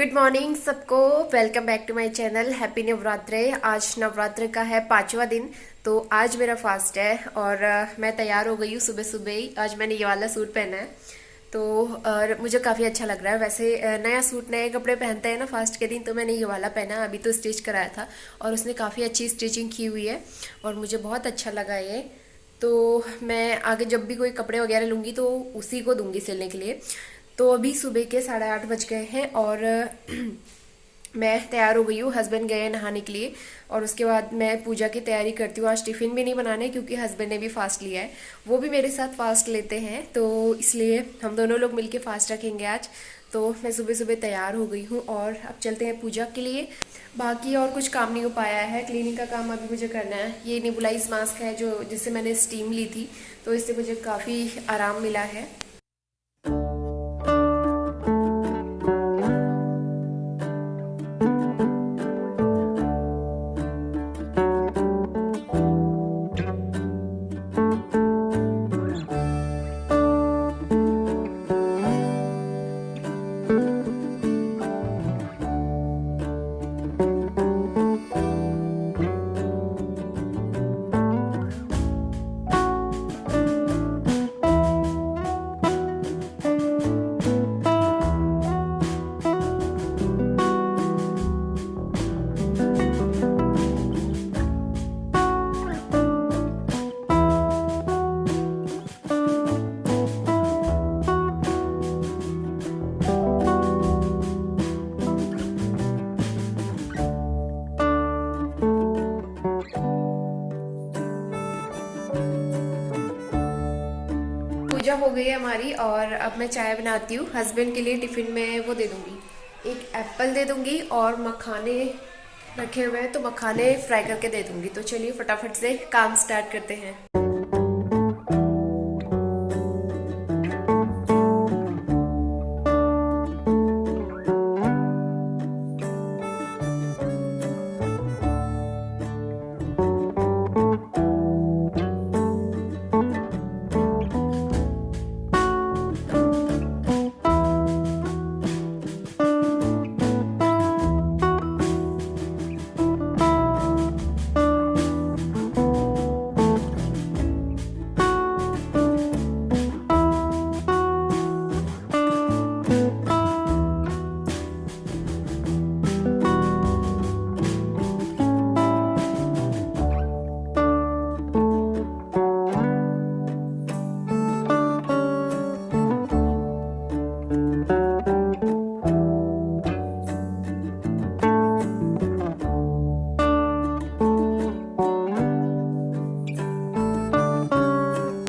Good morning सबको। Welcome back to my channel. Happy Navratre. आज नवरात्र का है 5वां दिन, तो आज मेरा फास्ट है और मैं तैयार हो गई हूँ सुबह सुबह ही। आज मैंने ये वाला सूट पहना है तो और मुझे काफ़ी अच्छा लग रहा है। वैसे नया सूट नए कपड़े पहनते हैं ना फास्ट के दिन, तो मैंने ये वाला पहना। अभी तो स्टिच कराया था और उसने काफ़ी अच्छी स्टिचिंग की हुई है और मुझे बहुत अच्छा लगा ये। तो मैं आगे जब भी कोई कपड़े वगैरह लूँगी तो उसी को दूंगी सिलने के लिए। तो अभी सुबह के 8:30 बज गए हैं और मैं तैयार हो गई हूँ। हस्बैंड गए हैं नहाने के लिए और उसके बाद मैं पूजा की तैयारी करती हूँ। आज टिफ़िन भी नहीं बनाने क्योंकि हस्बैंड ने भी फास्ट लिया है, वो भी मेरे साथ फास्ट लेते हैं, तो इसलिए हम दोनों लोग मिलके फास्ट रखेंगे आज। तो मैं सुबह सुबह तैयार हो गई हूँ और अब चलते हैं पूजा के लिए। बाकी और कुछ काम नहीं हो पाया है, क्लीनिंग का काम अभी मुझे करना है। ये नेबुलाइज मास्क है जो जिससे मैंने स्टीम ली थी, तो इससे मुझे काफ़ी आराम मिला है। पूजा हो गई है हमारी और अब मैं चाय बनाती हूँ। हस्बैंड के लिए टिफ़िन में वो दे दूँगी, एक एप्पल दे दूँगी और मखाने रखे हुए हैं तो मखाने फ्राई करके दे दूँगी। तो चलिए फटाफट से काम स्टार्ट करते हैं।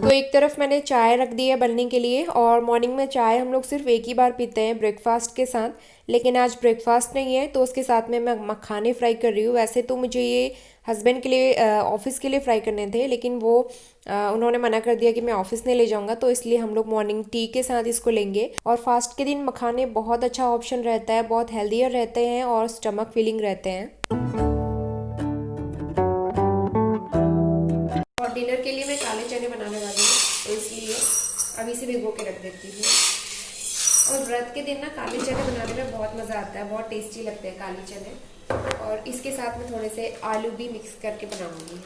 तो एक तरफ मैंने चाय रख दी है बनने के लिए और मॉर्निंग में चाय हम लोग सिर्फ एक ही बार पीते हैं ब्रेकफास्ट के साथ, लेकिन आज ब्रेकफास्ट नहीं है तो उसके साथ में मैं मखाने फ्राई कर रही हूँ। वैसे तो मुझे ये हस्बैंड के लिए ऑफिस के लिए फ्राई करने थे, लेकिन वो उन्होंने मना कर दिया कि मैं ऑफिस नहीं ले जाऊँगा, तो इसलिए हम लोग मॉर्निंग टी के साथ इसको लेंगे। और फास्ट के दिन मखाने बहुत अच्छा ऑप्शन रहता है, बहुत हेल्दियर रहते हैं और स्टमक फीलिंग रहते हैं। और डिनर के लिए मैं काले चने बनाने वाली हूँ, तो इसलिए अभी से भिगो के रख देती हूँ। और व्रत के दिन ना काले चने बनाने में बहुत मज़ा आता है, बहुत टेस्टी लगते हैं काले चने। और इसके साथ में थोड़े से आलू भी मिक्स करके बनाऊंगी।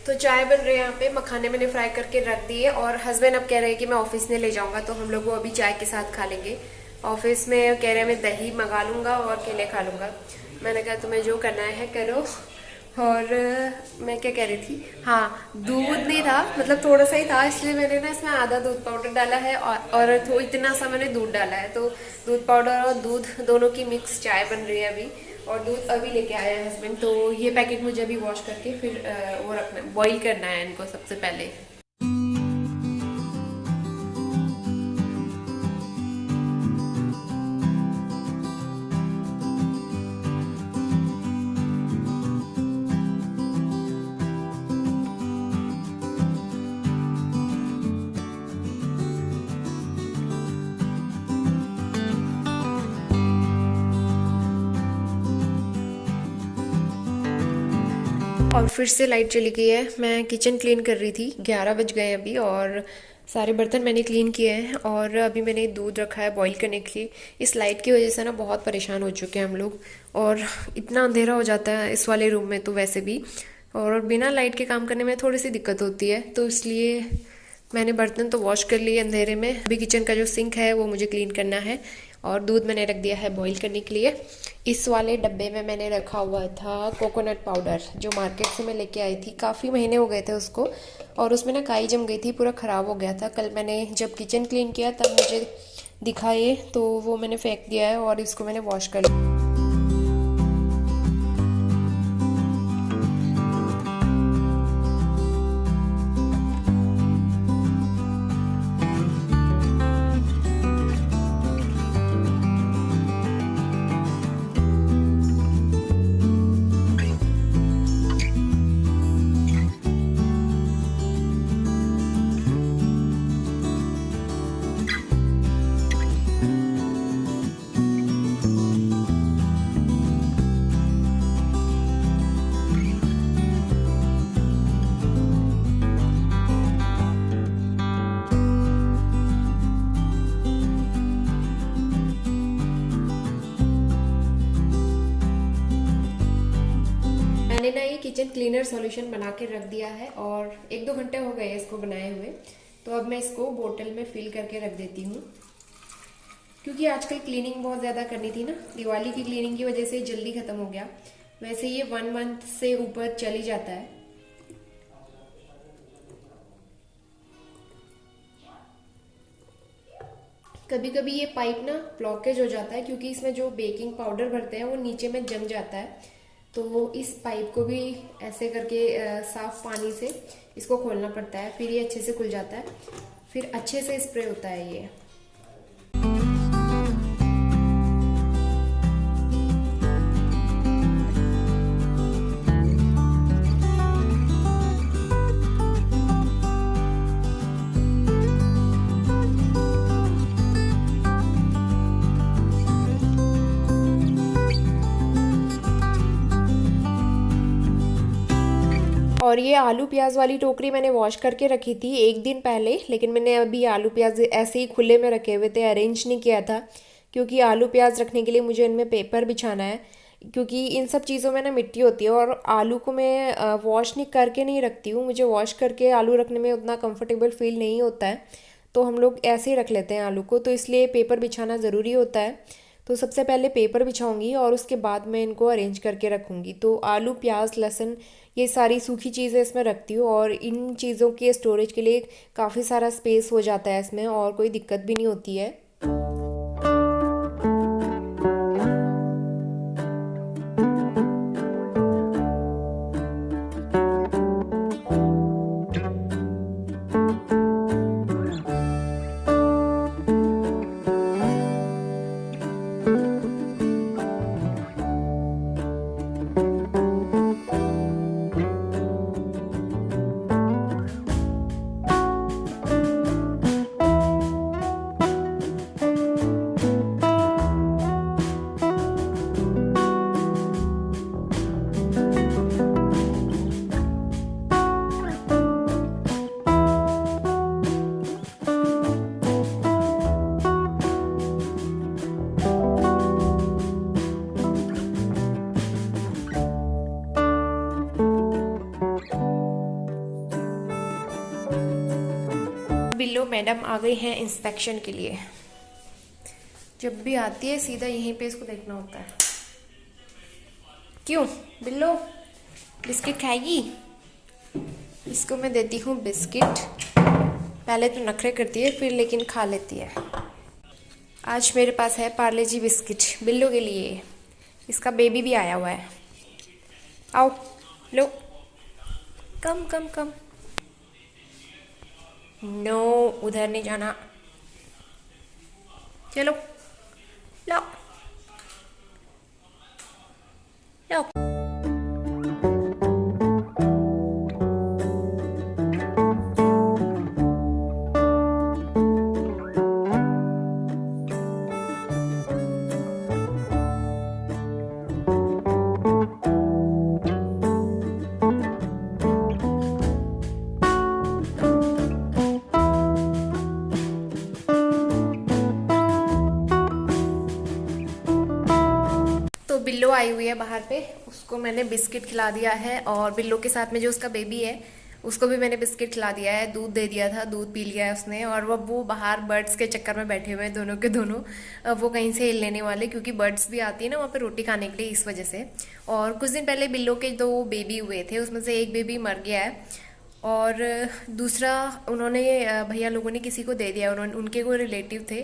तो चाय बन रही है यहाँ पे, मखाने मैंने फ्राई करके रख दिए और हस्बैंड अब कह रहे हैं कि मैं ऑफिस नहीं ले जाऊँगा, तो हम लोग वो अभी चाय के साथ खा लेंगे। ऑफिस में कह रहे हैं मैं दही मंगा लूँगा और केले खा लूँगा। मैंने कहा तुम्हें जो करना है करो। और मैं क्या कह रही थी, हाँ दूध नहीं था, मतलब थोड़ा सा ही था, इसलिए मैंने ना इसमें आधा दूध पाउडर डाला है और इतना सा मैंने दूध डाला है। तो दूध पाउडर और दूध दोनों की मिक्स चाय बन रही है अभी। और दूध अभी लेके आया है हस्बैंड, तो ये पैकेट मुझे अभी वॉश करके फिर वो रखना, बॉईल करना है इनको सबसे पहले। और फिर से लाइट चली गई है। मैं किचन क्लीन कर रही थी, 11 बज गए अभी, और सारे बर्तन मैंने क्लीन किए हैं। और अभी मैंने दूध रखा है बॉईल करने के लिए। इस लाइट की वजह से ना बहुत परेशान हो चुके हैं हम लोग, और इतना अंधेरा हो जाता है इस वाले रूम में तो वैसे भी, और बिना लाइट के काम करने में थोड़ी सी दिक्कत होती है। तो इसलिए मैंने बर्तन तो वॉश कर लिए अंधेरे में। अभी किचन का जो सिंक है वो मुझे क्लीन करना है, और दूध मैंने रख दिया है बॉईल करने के लिए। इस वाले डब्बे में मैंने रखा हुआ था कोकोनट पाउडर, जो मार्केट से मैं लेके आई थी। काफ़ी महीने हो गए थे उसको, और उसमें ना काई जम गई थी, पूरा ख़राब हो गया था। कल मैंने जब किचन क्लीन किया तब मुझे दिखा ये, तो वो मैंने फेंक दिया है और इसको मैंने वॉश कर लिया। मैंने ना ये किचन क्लीनर सॉल्यूशन बना के रख दिया है, और 1-2 घंटे हो गए इसको बनाए हुए। तो अब मैं इसको बोतल में फिल करके रख देती हूँ, क्योंकि आजकल क्लीनिंग बहुत ज़्यादा करनी थी ना। दिवाली की क्लीनिंग की वजह से जल्दी ख़त्म हो गया। वैसे ये 1 मंथ से ऊपर चल ही जाता है। कभी कभी ये पाइप ना ब्लॉकेज हो जाता है, क्योंकि इसमें जो बेकिंग पाउडर भरते हैं वो नीचे में जम जाता है। तो इस पाइप को भी ऐसे करके साफ पानी से इसको खोलना पड़ता है, फिर ये अच्छे से खुल जाता है, फिर अच्छे से स्प्रे होता है ये। और ये आलू प्याज वाली टोकरी मैंने वॉश करके रखी थी 1 दिन पहले, लेकिन मैंने अभी आलू प्याज ऐसे ही खुले में रखे हुए थे, अरेंज नहीं किया था। क्योंकि आलू प्याज रखने के लिए मुझे इनमें पेपर बिछाना है, क्योंकि इन सब चीज़ों में ना मिट्टी होती है। और आलू को मैं वॉश नहीं करके नहीं रखती हूँ, मुझे वॉश करके आलू रखने में उतना कंफर्टेबल फील नहीं होता है। तो हम लोग ऐसे ही रख लेते हैं आलू को, तो इसलिए पेपर बिछाना ज़रूरी होता है। तो सबसे पहले पेपर बिछाऊंगी और उसके बाद मैं इनको अरेंज करके रखूँगी। तो आलू प्याज लहसुन ये सारी सूखी चीज़ें इसमें रखती हूँ, और इन चीज़ों के स्टोरेज के लिए काफ़ी सारा स्पेस हो जाता है इसमें, और कोई दिक्कत भी नहीं होती है। बिल्लो मैडम आ गई हैं इंस्पेक्शन के लिए। जब भी आती है सीधा यहीं पे इसको देखना होता है। क्यों बिल्लो, बिस्किट खाएगी? इसको मैं देती हूँ बिस्किट। पहले तो नखरे करती है, फिर लेकिन खा लेती है। आज मेरे पास है पार्ले जी बिस्किट बिल्लो के लिए। इसका बेबी भी आया हुआ है। आओ लो, कम कम कम। नो, उधर नहीं जाना। चलो लो लो। रही है बाहर पे, उसको मैंने बिस्किट खिला दिया है और बिल्लो के साथ में जो उसका बेबी है उसको भी मैंने बिस्किट खिला दिया है, दूध दे दिया था, दूध पी लिया है उसने। और वो बाहर बर्ड्स के चक्कर में बैठे हुए हैं दोनों के दोनों। अब वो कहीं से हिल लेने वाले, क्योंकि बर्ड्स भी आती है ना वहाँ पे रोटी खाने के लिए, इस वजह से। और कुछ दिन पहले बिल्लो के 2 बेबी हुए थे, उसमें से एक बेबी मर गया है और दूसरा उन्होंने भैया लोगों ने किसी को दे दिया, उन्होंने उनके कोई रिलेटिव थे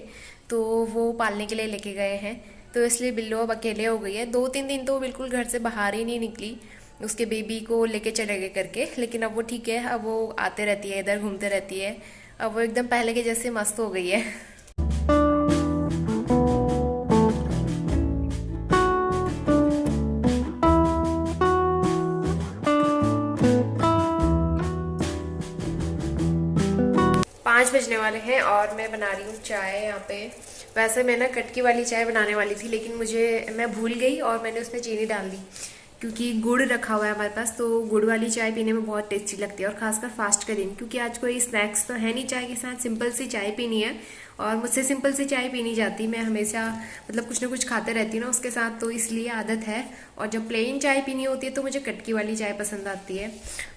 तो वो पालने के लिए लेके गए हैं। तो इसलिए बिल्लो अब अकेले हो गई है। 2-3 दिन तो बिल्कुल घर से बाहर ही नहीं निकली, उसके बेबी को लेके चले गए करके। लेकिन अब वो ठीक है, अब वो आते रहती है, इधर घूमते रहती है। अब वो एकदम पहले के जैसे मस्त हो गई है। 5 बजने वाले हैं और मैं बना रही हूँ चाय यहाँ पे। वैसे मैं ना कटकी वाली चाय बनाने वाली थी, लेकिन मैं भूल गई और मैंने उसमें चीनी डाल दी, क्योंकि गुड़ रखा हुआ है हमारे पास। तो गुड़ वाली चाय पीने में बहुत टेस्टी लगती है, और खासकर फास्ट का दिन, क्योंकि आज कोई स्नैक्स तो है नहीं चाय के साथ, सिंपल सी चाय पीनी है। और मुझसे सिंपल सी चाय पीनी जाती, मैं हमेशा मतलब कुछ ना कुछ खाते रहती हूँ ना उसके साथ, तो इसलिए आदत है। और जब प्लेन चाय पीनी होती है तो मुझे कटकी वाली चाय पसंद आती है।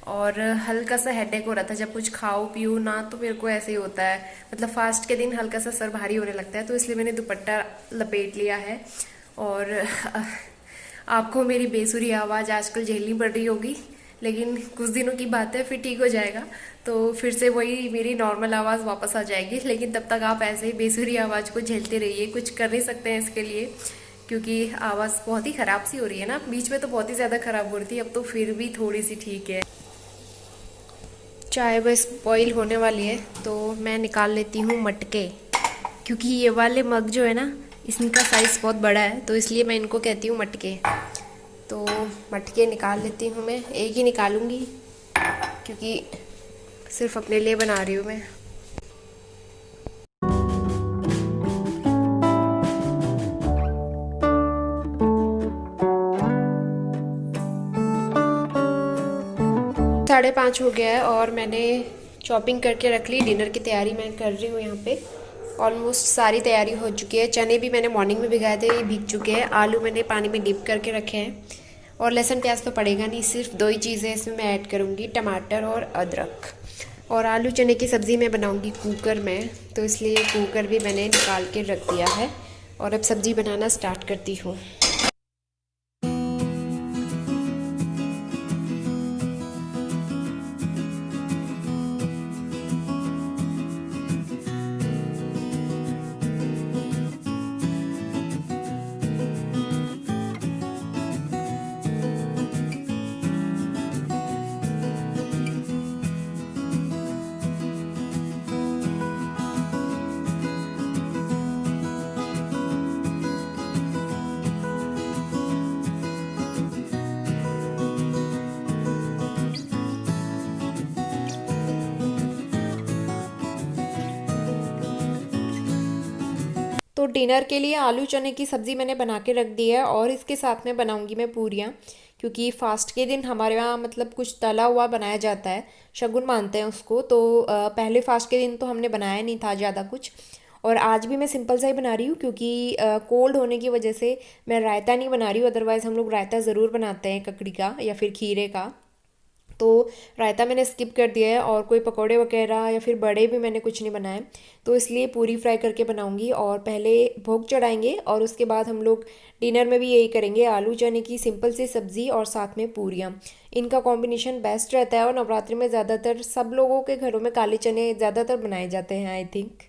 और हल्का सा हेडेक हो रहा था, जब कुछ खाओ पियो ना तो मेरे को ऐसे ही होता है, मतलब फास्ट के दिन हल्का सा सर भारी होने लगता है, तो इसलिए मैंने दुपट्टा लपेट लिया है। और आपको मेरी बेसुरी आवाज़ आजकल झेलनी पड़ रही होगी, लेकिन कुछ दिनों की बात है, फिर ठीक हो जाएगा। तो फिर से वही मेरी नॉर्मल आवाज़ वापस आ जाएगी। लेकिन तब तक आप ऐसे ही बेसुरी आवाज़ को झेलते रहिए, कुछ कर नहीं सकते हैं इसके लिए, क्योंकि आवाज़ बहुत ही ख़राब सी हो रही है ना। बीच में तो बहुत ही ज़्यादा ख़राब हो रही थी, अब तो फिर भी थोड़ी सी ठीक है। चाय बस बॉईल होने वाली है, तो मैं निकाल लेती हूँ मटके, क्योंकि ये वाले मग जो है ना, इनका साइज़ बहुत बड़ा है, तो इसलिए मैं इनको कहती हूँ मटके। तो मटके निकाल लेती हूँ, मैं एक ही निकालूंगी क्योंकि सिर्फ अपने लिए बना रही हूँ मैं। साढ़े 5 हो गया है और मैंने चॉपिंग करके रख ली। डिनर की तैयारी मैं कर रही हूँ यहाँ पे। ऑलमोस्ट सारी तैयारी हो चुकी है। चने भी मैंने मॉर्निंग में भिगाए थे, ये भीग चुके हैं। आलू मैंने पानी में डिप करके रखे हैं, और लहसुन प्याज तो पड़ेगा नहीं, सिर्फ 2 ही चीज़ें इसमें मैं ऐड करूँगी, टमाटर और अदरक। और आलू चने की सब्ज़ी मैं बनाऊँगी कुकर में, तो इसलिए कुकर भी मैंने निकाल के रख दिया है। और अब सब्ज़ी बनाना स्टार्ट करती हूँ। तो डिनर के लिए आलू चने की सब्ज़ी मैंने बना के रख दी है, और इसके साथ में बनाऊंगी मैं पूरियाँ, क्योंकि फास्ट के दिन हमारे यहाँ मतलब कुछ तला हुआ बनाया जाता है, शगुन मानते हैं उसको। तो पहले फास्ट के दिन तो हमने बनाया नहीं था ज़्यादा कुछ, और आज भी मैं सिंपल सा ही बना रही हूँ, क्योंकि कोल्ड होने की वजह से मैं रायता नहीं बना रही हूँ। अदरवाइज़ हम लोग रायता ज़रूर बनाते हैं ककड़ी का या फिर खीरे का, तो रायता मैंने स्किप कर दिया है। और कोई पकौड़े वगैरह या फिर बड़े भी मैंने कुछ नहीं बनाए, तो इसलिए पूरी फ्राई करके बनाऊंगी। और पहले भोग चढ़ाएंगे और उसके बाद हम लोग डिनर में भी यही करेंगे, आलू चने की सिंपल सी सब्ज़ी और साथ में पूरियाँ। इनका कॉम्बिनेशन बेस्ट रहता है, और नवरात्रि में ज़्यादातर सब लोगों के घरों में काले चने ज़्यादातर बनाए जाते हैं, आई थिंक।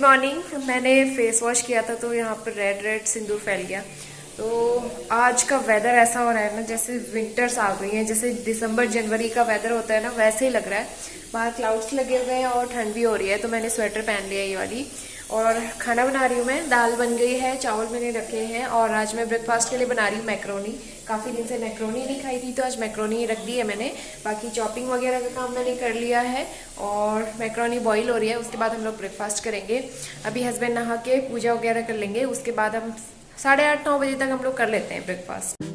मॉर्निंग। मैंने फेस वॉश किया था तो यहाँ पर रेड रेड सिंदूर फैल गया। तो आज का वेदर ऐसा हो रहा है ना जैसे विंटर्स आ गई हैं, जैसे दिसंबर जनवरी का वेदर होता है ना वैसे ही लग रहा है। बाहर क्लाउड्स लगे हुए हैं और ठंड भी हो रही है, तो मैंने स्वेटर पहन लिया ये वाली। और खाना बना रही हूँ मैं, दाल बन गई है, चावल मैंने रखे हैं और आज मैं ब्रेकफास्ट के लिए बना रही हूँ मैक्रोनी। काफ़ी दिन से मैक्रोनी नहीं खाई थी तो आज मैक्रोनी रख दी है मैंने। बाकी चॉपिंग वगैरह का काम मैंने कर लिया है और मैक्रोनी बॉईल हो रही है। उसके बाद हम लोग ब्रेकफास्ट करेंगे। अभी हस्बैंड नहा के पूजा वगैरह कर लेंगे, उसके बाद हम 8:30-9 बजे तक हम लोग कर लेते हैं ब्रेकफास्ट।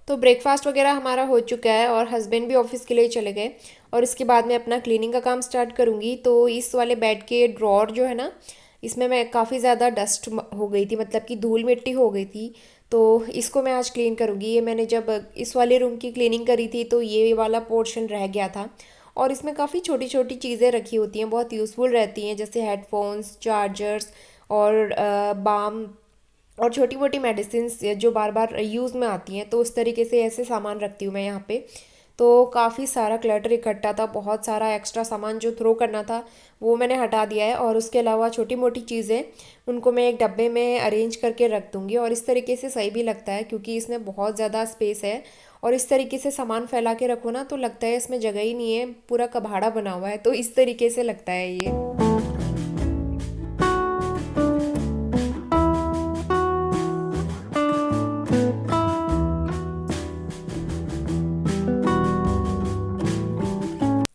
तो ब्रेकफास्ट वगैरह हमारा हो चुका है और हस्बैंड भी ऑफिस के लिए चले गए और इसके बाद मैं अपना क्लीनिंग का काम स्टार्ट करूँगी। तो इस वाले बेड के ड्रॉर जो है ना, इसमें मैं काफ़ी ज़्यादा डस्ट हो गई थी, मतलब कि धूल मिट्टी हो गई थी। तो इसको मैं आज क्लीन करूँगी। ये मैंने जब इस वाले रूम की क्लीनिंग करी थी तो ये वाला पोर्शन रह गया था और इसमें काफ़ी छोटी छोटी चीज़ें रखी होती हैं, बहुत यूज़फुल रहती हैं, जैसे हेडफोन्स, चार्जर्स और बाम और छोटी मोटी मेडिसिन जो बार बार यूज़ में आती हैं। तो उस तरीके से ऐसे सामान रखती हूँ मैं यहाँ पे। तो काफ़ी सारा क्लटर इकट्ठा था, बहुत सारा एक्स्ट्रा सामान जो थ्रो करना था वो मैंने हटा दिया है। और उसके अलावा छोटी मोटी चीज़ें उनको मैं एक डब्बे में अरेंज करके रख दूँगी और इस तरीके से सही भी लगता है क्योंकि इसमें बहुत ज़्यादा स्पेस है। और इस तरीके से सामान फैला के रखो ना तो लगता है इसमें जगह ही नहीं है, पूरा कबाड़ा बना हुआ है। तो इस तरीके से लगता है ये।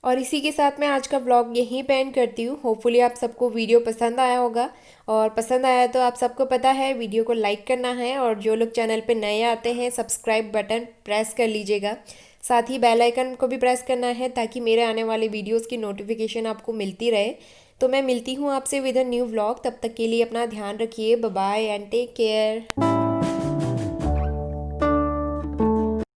और इसी के साथ मैं आज का व्लॉग यहीं पे एंड करती हूँ। होपफुली आप सबको वीडियो पसंद आया होगा और पसंद आया तो आप सबको पता है वीडियो को लाइक करना है और जो लोग चैनल पे नए आते हैं सब्सक्राइब बटन प्रेस कर लीजिएगा। साथ ही बेल आइकन को भी प्रेस करना है ताकि मेरे आने वाले वीडियोज़ की नोटिफिकेशन आपको मिलती रहे। तो मैं मिलती हूँ आपसे विद अ न्यू व्लॉग। तब तक के लिए अपना ध्यान रखिए। Bye bye and take care.